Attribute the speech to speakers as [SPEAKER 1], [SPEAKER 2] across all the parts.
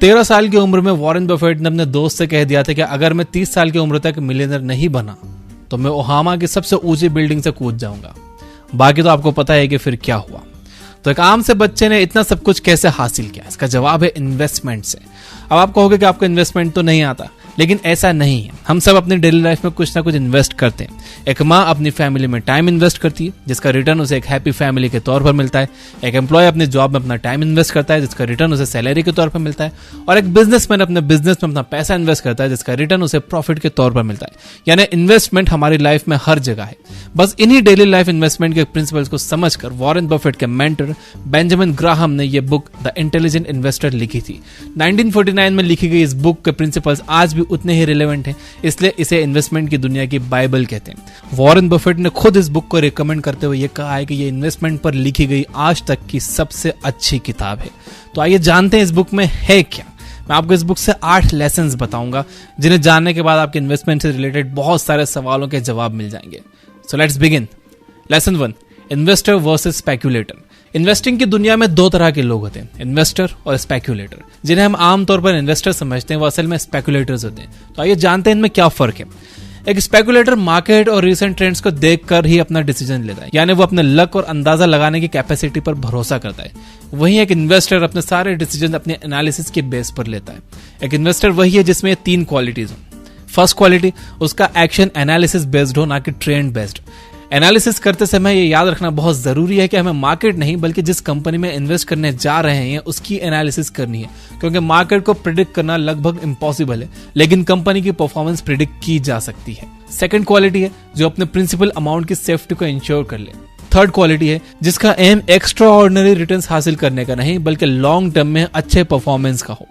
[SPEAKER 1] 13 साल की उम्र में वॉरेन बफेट ने अपने दोस्त से कह दिया था कि अगर मैं 30 साल की उम्र तक मिलियनर नहीं बना तो मैं ओहामा की सबसे ऊंची बिल्डिंग से कूद जाऊंगा। बाकी तो आपको पता है कि फिर क्या हुआ। तो एक आम से बच्चे ने इतना सब कुछ कैसे हासिल किया? इसका जवाब है इन्वेस्टमेंट से। अब आप कहोगे कि आपको इन्वेस्टमेंट तो नहीं आता, लेकिन ऐसा नहीं है। हम सब अपनी डेली लाइफ में कुछ ना कुछ इन्वेस्ट करते हैं। एक माँ अपनी फैमिली में टाइम इन्वेस्ट करती है, जिसका रिटर्न उसे एक हैप्पी फैमिली के तौर पर मिलता है। एक एम्प्लॉय अपनी जॉब में अपना टाइम इन्वेस्ट करता है, जिसका रिटर्न उसे सैलरी के तौर पर मिलता है। और एक बिजनेसमैन अपने बिजनेस में अपना पैसा इन्वेस्ट करता है, जिसका रिटर्न उसे प्रॉफिट के तौर पर मिलता है। यानी इन्वेस्टमेंट हमारी लाइफ में हर जगह है। बस इन्हीं डेली लाइफ इन्वेस्टमेंट के प्रिंसिपल्स को समझकर वॉरेन बफेट के मेंटर बेंजामिन ग्राहम ने यह बुक द इंटेलिजेंट इन्वेस्टर लिखी थी। 1949 में लिखी गई इस बुक के प्रिंसिपल्स आज भी उतने ही रिलेवेंट हैं, इसलिए इसे इन्वेस्टमेंट की दुनिया की बाइबल कहते हैं। वॉरेन बफेट ने खुद इस बुक को रिकमेंड करते हुए यह कहा है कि यह इन्वेस्टमेंट पर लिखी गई आज तक की सबसे अच्छी किताब है। तो आइए जानते हैं इस बुक में है क्या। मैं आपको इस बुक से 8 लेसन्स बताऊंगा, जिन्हें जानने के बाद आपके इन्वेस्टमेंट से रिलेटेड बहुत सारे सवालों के जवाब मिल जाएंगे। So let's begin. Lesson 1, investor versus speculator. Investing की दुनिया में 2 तरह के लोग होते हैं, इन्वेस्टर और स्पेक्युलेटर। जिन्हें हम आमतौर पर इन्वेस्टर समझते हैं, वो असल में स्पेक्युलेटर्स होते हैं। तो आइए जानते हैं इनमें क्या फर्क है। एक स्पेक्युलेटर मार्केट और रिसेंट ट्रेंड्स को देखकर ही अपना डिसीजन लेता है, यानी वो अपने लक और अंदाजा लगाने की कैपेसिटी पर भरोसा करता है। वहीं एक इन्वेस्टर अपने सारे डिसीजन अपने एनालिसिस के बेस पर लेता है। एक इन्वेस्टर वही है जिसमें 3 क्वालिटीज हो। फर्स्ट क्वालिटी, उसका एक्शन एनालिसिस बेस्ड हो, ना कि ट्रेंड बेस्ड। एनालिसिस करते समय ये याद रखना बहुत जरूरी है कि हमें मार्केट नहीं बल्कि जिस कंपनी में इन्वेस्ट करने जा रहे हैं उसकी एनालिसिस करनी है, क्योंकि मार्केट को प्रिडिक्ट करना लगभग इम्पॉसिबल है, लेकिन कंपनी की परफॉर्मेंस प्रिडिक्ट की जा सकती है। सेकंड क्वालिटी है जो अपने प्रिंसिपल अमाउंट की सेफ्टी को इंश्योर कर ले। थर्ड क्वालिटी है जिसका एम एक्स्ट्रा ऑर्डिनरी रिटर्न्स हासिल करने का नहीं बल्कि लॉन्ग टर्म में अच्छे परफॉर्मेंस का हो।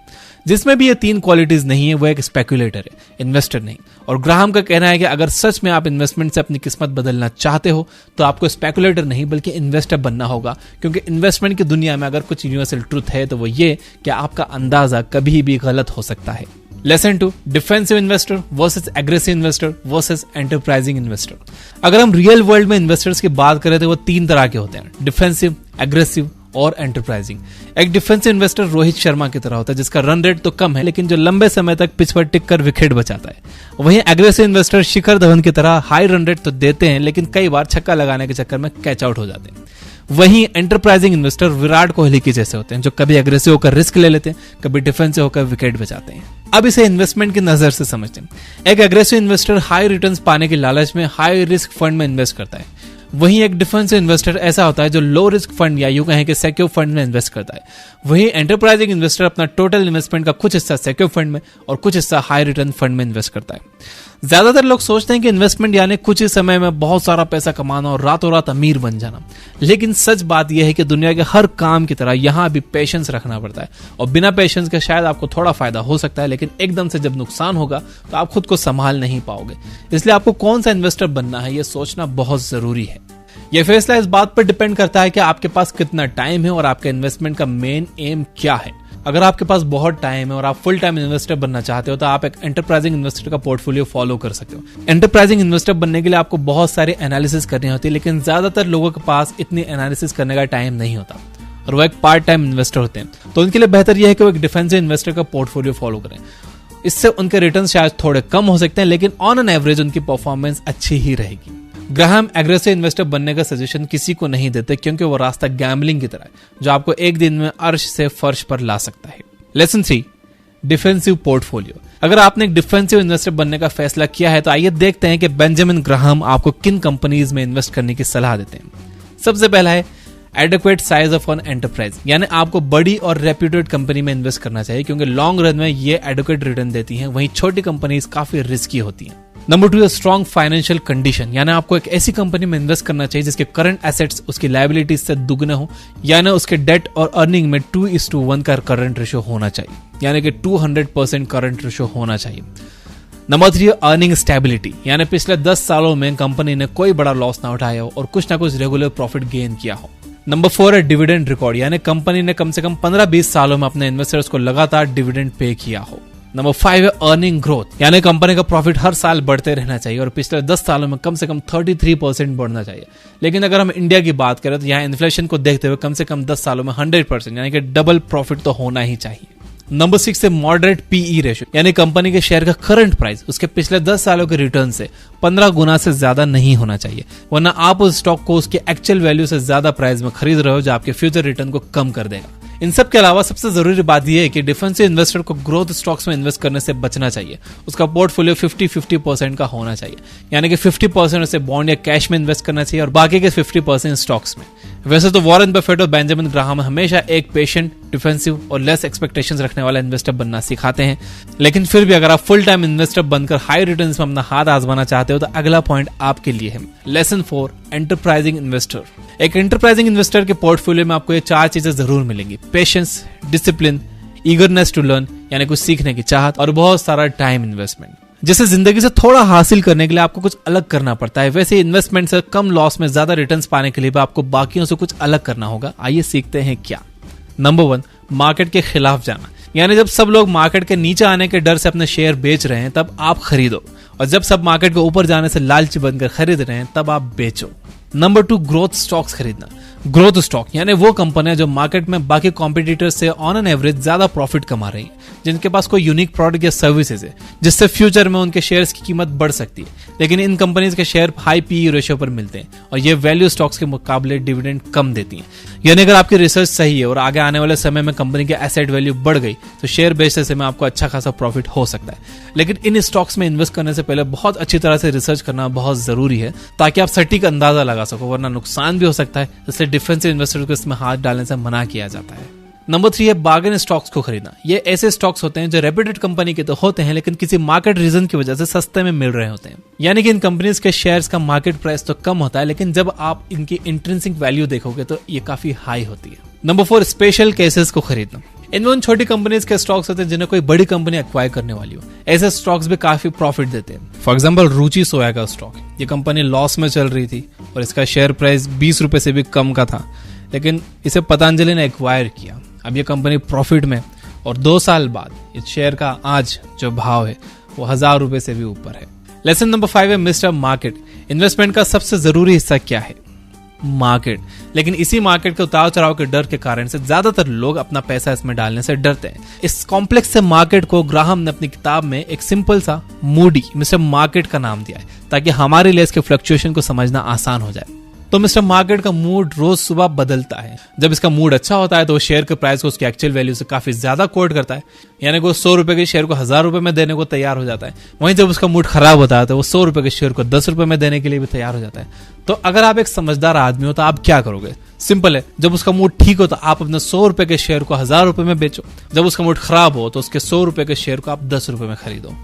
[SPEAKER 1] जिसमें भी ये 3 क्वालिटीज नहीं है वो एक स्पेक्युलेटर है, इन्वेस्टर नहीं। और ग्राहम का कहना है कि अगर सच में आप इन्वेस्टमेंट से अपनी किस्मत बदलना चाहते हो तो आपको स्पेक्युलेटर नहीं बल्कि इन्वेस्टर बनना होगा, क्योंकि इन्वेस्टमेंट की दुनिया में अगर कुछ यूनिवर्सल ट्रुथ है तो वो ये कि आपका अंदाजा कभी भी गलत हो सकता है। Lesson 2, defensive investor versus aggressive investor versus enterprising investor. अगर हम रियल वर्ल्ड में इन्वेस्टर्स की बात करें तो वो 3 तरह के होते हैं, डिफेंसिव, एग्रेसिव और एंटरप्राइजिंग। एक डिफेंसिव इन्वेस्टर रोहित शर्मा की तरह होता है, जिसका रन रेट तो कम है लेकिन जो लंबे समय तक पिच पर टिक कर विकेट बचाता है। वहीं एग्रेसिव इन्वेस्टर शिखर धवन की तरह हाई रन रेट तो देते हैं लेकिन कई बार छक्का लगाने के चक्कर में कैच आउट हो जाते हैं। वहीं एंटरप्राइजिंग इन्वेस्टर विराट कोहली के जैसे होते हैं, जो कभी एग्रेसिव होकर रिस्क ले लेते हैं, कभी डिफेंसिव होकर विकेट बचाते हैं। अब इसे इन्वेस्टमेंट की नजर से समझते हैं। एक एग्रेसिव इन्वेस्टर हाई रिटर्न्स पाने के लालच में हाई रिस्क फंड में इन्वेस्ट करता है। वहीं एक डिफेंसिव इन्वेस्टर ऐसा होता है जो लो रिस्क फंड या यूं कहें कि सिक्योर फंड में इन्वेस्ट करता है। वहीं एंटरप्राइजिंग इन्वेस्टर अपना टोटल इन्वेस्टमेंट का कुछ हिस्सा सिक्योर फंड में और कुछ हिस्सा हाई रिटर्न फंड में इन्वेस्ट करता है। ज्यादातर लोग सोचते हैं कि इन्वेस्टमेंट यानी कुछ ही समय में बहुत सारा पैसा कमाना और रातों रात अमीर बन जाना, लेकिन सच बात यह है कि दुनिया के हर काम की तरह यहां भी पेशेंस रखना पड़ता है। और बिना पेशेंस के शायद आपको थोड़ा फायदा हो सकता है, लेकिन एकदम से जब नुकसान होगा तो आप खुद को संभाल नहीं पाओगे। इसलिए आपको कौन सा इन्वेस्टर बनना है यह सोचना बहुत जरूरी है। यह फैसला इस बात पर डिपेंड करता है कि आपके पास कितना टाइम है और आपके इन्वेस्टमेंट का मेन एम क्या है। अगर आपके पास बहुत टाइम है और आप फुल टाइम इन्वेस्टर बनना चाहते हो तो आप एक एंटरप्राइजिंग इन्वेस्टर का पोर्टफोलियो फॉलो कर सकते हो। एंटरप्राइजिंग इन्वेस्टर बनने के लिए आपको बहुत सारे एनालिसिस करनी होती है, लेकिन ज्यादातर लोगों के पास इतनी एनालिसिस करने का टाइम नहीं होता और वो एक पार्ट टाइम इन्वेस्टर होते हैं। तो उनके लिए बेहतर यह है कि वो एक डिफेंसिव इन्वेस्टर का पोर्टफोलियो फॉलो करें। इससे उनके रिटर्न शायद थोड़े कम हो सकते हैं, लेकिन ऑन एन एवरेज उनकी परफॉर्मेंस अच्छी ही रहेगी। ग्राहम एग्रेसिव इन्वेस्टर बनने का सजेशन किसी को नहीं देते, क्योंकि वो रास्ता गैम्बलिंग की तरह है जो आपको एक दिन में अर्श से फर्श पर ला सकता है। Lesson 3, defensive portfolio. अगर आपने एक डिफेंसिव इन्वेस्टर बनने का फैसला किया है तो आइए देखते हैं कि बेंजामिन ग्राहम आपको किन कंपनीज में इन्वेस्ट करने की सलाह देते हैं। सबसे पहला है adequate size of an enterprise, यानी आपको बड़ी और रेप्यूटेड कंपनी में इन्वेस्ट करना चाहिए, क्योंकि लॉन्ग रन में ये एडिक्वेट रिटर्न देती हैं। वहीं छोटी कंपनीज काफी रिस्की होती हैं। नंबर 2 है स्ट्रॉन्ग फाइनेंशियल कंडीशन, यानी आपको एक ऐसी कंपनी में इन्वेस्ट करना चाहिए जिसके करंट एसेट्स उसकी लायबिलिटीज से दुगने हो, यानी उसके डेट और अर्निंग में 2:1 का करंट रेशियो होना चाहिए, यानी कि 200% करंट रेशियो होना चाहिए। नंबर 3 है अर्निंग स्टेबिलिटी, यानी पिछले 10 सालों में कंपनी ने कोई बड़ा लॉस ना उठाया हो और कुछ ना कुछ रेगुलर प्रॉफिट गेन किया हो। नंबर 4 है डिविडेंड रिकॉर्ड, यानी कंपनी ने कम से कम 15-20 सालों में अपने इन्वेस्टर्स को लगातार डिविडेंड पे किया हो। नंबर 5 है अर्निंग ग्रोथ, यानी कंपनी का प्रॉफिट हर साल बढ़ते रहना चाहिए और पिछले 10 सालों में कम से कम 33% बढ़ना चाहिए। लेकिन अगर हम इंडिया की बात करें तो यहाँ इन्फ्लेशन को देखते हुए कम से कम 10 सालों में 100%, यानी कि डबल प्रॉफिट तो होना ही चाहिए। नंबर 6 है मॉडरेट पीई रेशियो, यानी कंपनी के शेयर का करंट प्राइस उसके पिछले 10 सालों के रिटर्न से 15 गुना से ज्यादा नहीं होना चाहिए, वरना आप उस स्टॉक को उसके एक्चुअल वैल्यू से ज्यादा प्राइस में खरीद रहे हो, जो आपके फ्यूचर रिटर्न को कम कर देगा। इन सब के अलावा सबसे जरूरी बात यह है कि डिफेंसिव इन्वेस्टर को ग्रोथ स्टॉक्स में इन्वेस्ट करने से बचना चाहिए। उसका पोर्टफोलियो 50-50% का होना चाहिए, यानी कि 50% उसे बॉन्ड या कैश में इन्वेस्ट करना चाहिए और बाकी के 50% स्टॉक्स में। वैसे तो वॉरेन बफेट और बेंजामिन ग्राहम हमेशा एक पेशेंट, डिफेंसिव और लेस एक्सपेक्टेशंस रखने वाला इन्वेस्टर बनना सिखाते हैं, लेकिन फिर भी अगर आप फुल टाइम इन्वेस्टर बनकर हाई रिटर्न्स में अपना हाथ आजमाना चाहते हो तो अगला पॉइंट आपके लिए है। Lesson 4, enterprising investor. एक एंटरप्राइजिंग इन्वेस्टर के पोर्टफोलियो में आपको ये 4 चीजें जरूर मिलेंगी: patience, discipline, eagerness to learn यानी कुछ सीखने की चाहत, और बहुत सारा टाइम इन्वेस्टमेंट। जैसे जिंदगी से थोड़ा हासिल करने के लिए आपको कुछ अलग करना पड़ता है, वैसे इन्वेस्टमेंट से कम लॉस में ज्यादा रिटर्न्स पाने के लिए भी आपको बाकियों से कुछ अलग करना होगा। आइए सीखते हैं क्या। नंबर 1, मार्केट के खिलाफ जाना, यानी जब सब लोग मार्केट के नीचे आने के डर से अपने शेयर बेच रहे हैं तब आप खरीदो, और जब सब मार्केट के ऊपर जाने से लालची बनकर खरीद रहे हैं तब आप बेचो। नंबर 2, ग्रोथ स्टॉक्स खरीदना। ग्रोथ स्टॉक यानी वो कंपनियां जो मार्केट में बाकी कॉम्पिटिटर्स से ऑन एन एवरेज ज्यादा प्रॉफिट कमा रही हैं, जिनके पास कोई यूनिक प्रोडक्ट या सर्विसेज है जिससे फ्यूचर में उनके शेयर्स की कीमत बढ़ सकती है, लेकिन इन कंपनीज के शेयर हाई पीई रेशियो पर मिलते हैं और ये वैल्यू स्टॉक्स के मुकाबले डिविडेंड कम देती हैं। यानी अगर आपकी रिसर्च सही है और आगे आने वाले समय में कंपनी की एसेट वैल्यू बढ़ गई तो शेयर बेचने से में आपको अच्छा खासा प्रॉफिट हो सकता है, लेकिन इन स्टॉक्स में इन्वेस्ट करने से पहले बहुत अच्छी तरह से रिसर्च करना बहुत जरूरी है ताकि आप सटीक अंदाजा लगा सको, वरना नुकसान भी हो सकता है। इसलिए डिफेंसिव इन्वेस्टर को इसमें हाथ डालने से मना किया जाता है। नंबर 3 है बार्गेन स्टॉक्स को खरीदना। ये ऐसे स्टॉक्स होते हैं जो रेप्यूटेड कंपनी के तो होते हैं, लेकिन किसी मार्केट रीजन की वजह से सस्ते में मिल रहे होते हैं, यानी कि इन कंपनीज के शेयर्स का मार्केट प्राइस तो कम होता है, लेकिन जब आप इनकी इंट्रिंसिक वैल्यू देखोगे तो ये काफी हाई होती है। नंबर 4, स्पेशल केसेस को खरीदना। इनमें उन छोटी कंपनीज के स्टॉक्स होते हैं जिन्हें कोई बड़ी कंपनी एक्वायर करने वाली हो। ऐसे स्टॉक्स भी काफी प्रॉफिट देते हैं। फॉर एग्जांपल रुचि सोया का स्टॉक, ये कंपनी लॉस में चल रही थी और इसका शेयर प्राइस 20 रुपए से भी कम का था, लेकिन इसे पतंजलि ने एक्वायर किया। अब ये कंपनी प्रॉफिट में और 2 साल बाद इस शेयर का आज जो भाव है वो 1000 रुपए से भी ऊपर है। लेसन नंबर 5 है मिस्टर मार्केट। इन्वेस्टमेंट का सबसे जरूरी हिस्सा क्या है? मार्केट। लेकिन इसी मार्केट के उतार चढ़ाव के डर के कारण से ज्यादातर लोग अपना पैसा इसमें डालने से डरते हैं। इस कॉम्प्लेक्स से मार्केट को ग्राहम ने अपनी किताब में एक सिंपल सा मूडी मिस्टर मार्केट का नाम दिया है ताकि हमारे लिए इसके फ्लक्चुएशन को समझना आसान हो जाए। तो मिस्टर मार्केट का मूड रोज सुबह बदलता है। जब इसका मूड अच्छा होता है तो वो शेयर के प्राइस को उसकी एक्चुअल वैल्यू से काफी ज्यादा कोट करता है, यानी कि वो 100 रुपए के शेयर को 1000 रुपए में देने को तैयार हो जाता है। वहीं जब उसका मूड खराब होता है तो वो 100 रुपए के शेयर को 10 रुपए में देने के लिए भी तैयार हो जाता है। तो अगर आप एक समझदार आदमी हो तो आप क्या करोगे? सिंपल है, जब उसका मूड ठीक हो तो आप अपने 100 रुपए के शेयर को 1000 रुपए में बेचो, जब उसका मूड खराब हो तो उसके 100 रुपए के शेयर को आप 10 रुपए में खरीदो।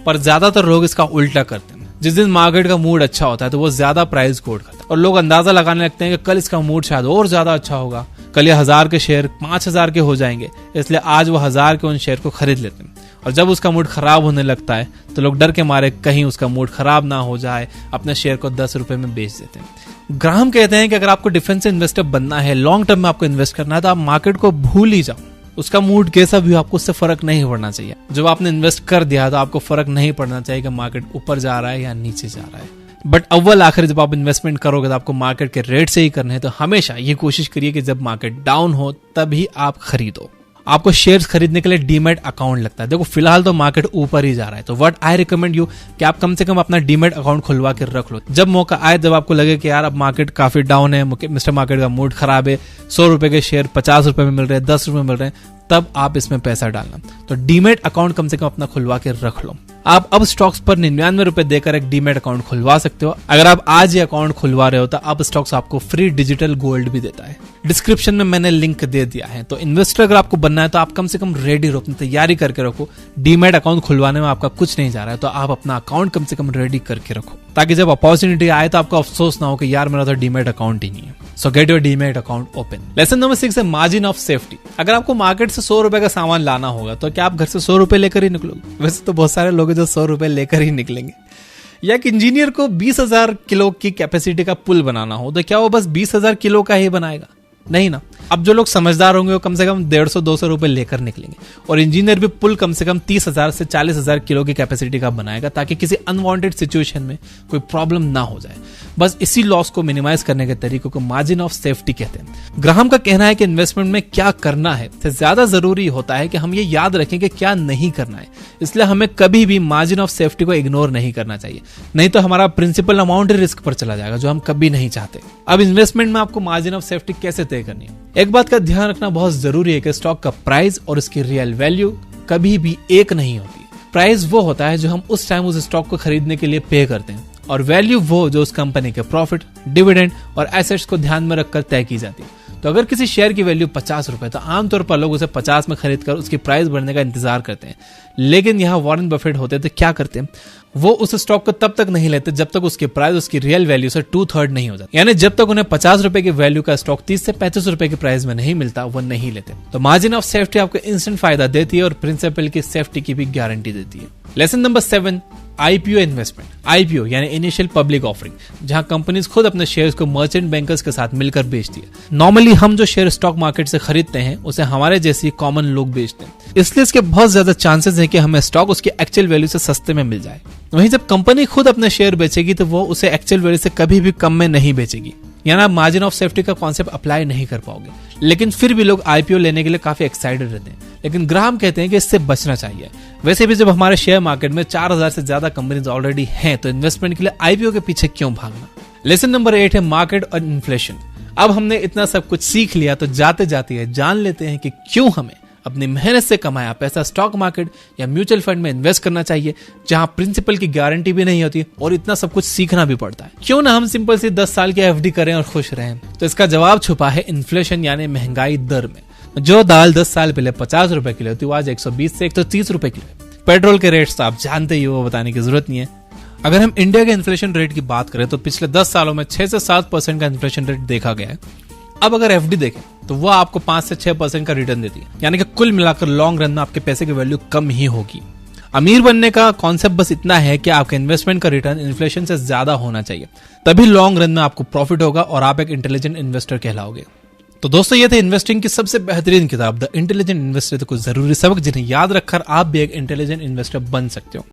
[SPEAKER 1] पर ज्यादातर लोग इसका उल्टा करते हैं। जिस दिन मार्केट का मूड अच्छा होता है तो वो ज्यादा प्राइस कोट करता है और लोग अंदाजा लगाने लगते हैं कि कल इसका मूड शायद और ज्यादा अच्छा होगा, कल ये 1000 के शेयर 5000 के हो जाएंगे, इसलिए आज वो 1000 के उन शेयर को खरीद लेते हैं। और जब उसका मूड खराब होने लगता है तो लोग डर के मारे कहीं उसका मूड खराब ना हो जाए अपने शेयर को 10 रुपए में बेच देते हैं। ग्राहम कहते हैं कि अगर आपको डिफेंसिव इन्वेस्टर बनना है, लॉन्ग टर्म में आपको इन्वेस्ट करना है, तो आप मार्केट को भूल ही जाओ। उसका मूड कैसा भी हो आपको उससे फर्क नहीं पड़ना चाहिए। जब आपने इन्वेस्ट कर दिया तो आपको फर्क नहीं पड़ना चाहिए कि मार्केट ऊपर जा रहा है या नीचे जा रहा है। बट अव्वल आखिर जब आप इन्वेस्टमेंट करोगे तो आपको मार्केट के रेट से ही करना है। तो हमेशा ये कोशिश करिए कि जब मार्केट डाउन हो तभी आप खरीदो। आपको शेयर्स खरीदने के लिए डीमैट अकाउंट लगता है। देखो फिलहाल तो मार्केट ऊपर ही जा रहा है, तो व्हाट आई रिकमेंड यू कि आप कम से कम अपना डीमैट अकाउंट खुलवा के रख लो। जब मौका आए, जब आपको लगे कि यार अब मार्केट काफी डाउन है, मिस्टर मार्केट का मूड खराब है, 100 रुपए के शेयर 50 रुपए में मिल रहे हैं, 10 रुपए में मिल रहे हैं, तब आप इसमें पैसा डालना। तो डीमैट अकाउंट कम से कम अपना खुलवा के रख लो। आप अब स्टॉक्स पर 99 रुपए देकर एक डीमैट अकाउंट खुलवा सकते हो। अगर आप आज ये अकाउंट खुलवा रहे हो तो अब स्टॉक्स आपको फ्री डिजिटल गोल्ड भी देता है। डिस्क्रिप्शन में मैंने लिंक दे दिया है। तो इन्वेस्टर अगर आपको बनना है तो आप कम से कम रेडी रहो, अपनी तैयारी करके रखो। डीमैट अकाउंट खुलवाने में आपका कुछ नहीं जा रहा है, तो आप अपना अकाउंट कम से कम रेडी करके रखो, ताकि जब अपॉर्चुनिटी आए तो आपको अफसोस ना हो कि यार मेरा तो डीमैट अकाउंट ही नहीं है। सो get your demat account open. Lesson number 6 है मार्जिन ऑफ सेफ्टी। अगर आपको मार्केट से 100 रुपए का सामान लाना होगा तो क्या आप घर से 100 रुपए लेकर ही निकलोगे? वैसे तो बहुत सारे लोग हैं जो 100 रुपए लेकर ही निकलेंगे। या एक इंजीनियर को 20,000 किलो की कैपेसिटी का पुल बनाना हो तो क्या वो बस 20,000 किलो का ही बनाएगा? नहीं ना। अब जो लोग समझदार होंगे वो कम से कम 150-200 रुपए लेकर निकलेंगे, और इंजीनियर भी पुल कम से कम 30,000 से 40,000 किलो की कैपेसिटी का बनाएगा, ताकि किसी अनवांटेड सिचुएशन में कोई प्रॉब्लम ना हो जाए। बस इसी लॉस को मिनिमाइज करने के तरीकों को मार्जिन ऑफ सेफ्टी कहते हैं। ग्राहम का कहना है कि इन्वेस्टमेंट में क्या करना है से ज्यादा जरूरी होता है कि हम ये याद रखें कि क्या नहीं करना है। इसलिए हमें कभी भी मार्जिन ऑफ सेफ्टी को इग्नोर नहीं करना चाहिए, नहीं तो हमारा प्रिंसिपल अमाउंट रिस्क पर चला जाएगा, जो हम कभी नहीं चाहते। अब इन्वेस्टमेंट में आपको मार्जिन ऑफ सेफ्टी कैसे तय करनी है? एक बात का ध्यान रखना बहुत जरूरी है कि स्टॉक का प्राइस और उसकी रियल वैल्यू कभी भी एक नहीं होती। प्राइस वो होता है जो हम उस टाइम उस स्टॉक को खरीदने के लिए पे करते हैं, और वैल्यू वो जो उस कंपनी के प्रॉफिट, डिविडेंड और एसेट्स को ध्यान में रखकर तय की जाती है। तो अगर किसी शेयर की वैल्यू 50 रुपए, तो आमतौर पर लोग उसे 50 में खरीदकर उसकी प्राइस बढ़ने का इंतजार करते हैं। लेकिन यहाँ वॉरेन बफेट होते तो क्या करते हैं? वो उस स्टॉक को तब तक नहीं लेते जब तक उसकी प्राइस उसकी रियल वैल्यू से 2/3 नहीं हो जाती। यानी जब तक उन्हें 50 रुपए की वैल्यू का स्टॉक 30 से 35 रुपए की प्राइस में नहीं मिलता, वो नहीं लेते। तो मार्जिन ऑफ सेफ्टी आपको इंस्टेंट फायदा देती है और प्रिंसिपल की सेफ्टी की भी गारंटी देती है। Lesson number 7, IPO investment. IPO यानी इनिशियल पब्लिक ऑफरिंग, जहां कंपनीज खुद अपने शेयर्स को मर्चेंट बैंकर्स के साथ मिलकर बेचती है। नॉर्मली हम जो शेयर स्टॉक मार्केट से खरीदते हैं उसे हमारे जैसी कॉमन लोग बेचते हैं, इसलिए इसके बहुत ज्यादा चांसेस हैं कि हमें स्टॉक उसकी एक्चुअल वैल्यू से सस्ते में मिल जाए। वहीं जब कंपनी खुद अपने शेयर बेचेगी तो वो उसे एक्चुअल वैल्यू से कभी भी कम में नहीं बेचेगी, यानी आप मार्जिन ऑफ सेफ्टी का कॉन्सेप्ट अप्लाई नहीं कर पाओगे। लेकिन फिर भी लोग आईपीओ लेने के लिए काफी एक्साइटेड रहते हैं, लेकिन ग्राहम कहते हैं कि इससे बचना चाहिए। वैसे भी जब हमारे शेयर मार्केट में 4000 से ज्यादा कंपनीज ऑलरेडी हैं, तो इन्वेस्टमेंट के लिए आईपीओ के पीछे क्यों भागना? लेसन नंबर 8 है मार्केट और इन्फ्लेशन। अब हमने इतना सब कुछ सीख लिया, तो जाते जाते जान लेते हैं कि क्यों हमें अपनी मेहनत से कमाया पैसा स्टॉक मार्केट या म्यूचुअल फंड में इन्वेस्ट करना चाहिए, जहां प्रिंसिपल की गारंटी भी नहीं होती और इतना सब कुछ सीखना भी पड़ता है। क्यों ना हम सिंपल सी 10 साल की एफडी करें और खुश रहें? तो इसका जवाब छुपा है इन्फ्लेशन यानी महंगाई दर में। जो दाल 10 साल पहले 50 रुपए किलो थी, वो आज 120 से 130 रुपए किलो। पेट्रोल के रेट्स तो आप जानते ही हो, वो बताने की जरूरत नहीं है। अगर हम इंडिया के इन्फ्लेशन रेट की बात करें तो पिछले 10 सालों में 6 से 7% का इन्फ्लेशन रेट देखा गया है। अब अगर एफडी देखें तो वह आपको 5 से 6% का रिटर्न देती है, यानी कि कुल मिलाकर लॉन्ग रन में आपके पैसे की वैल्यू कम ही होगी। अमीर बनने का कॉन्सेप्ट बस इतना है कि आपके इन्वेस्टमेंट का रिटर्न इन्फ्लेशन से ज्यादा होना चाहिए, तभी लॉन्ग रन में आपको प्रॉफिट होगा और आप एक इंटेलिजेंट इन्वेस्टर कहलाओगे। तो दोस्तों, ये थे इन्वेस्टिंग की सबसे बेहतरीन किताब द इंटेलिजेंट इन्वेस्टर, तो कुछ जरूरी सबक जिन्हें याद रखकर आप भी एक इंटेलिजेंट इन्वेस्टर बन सकते हो।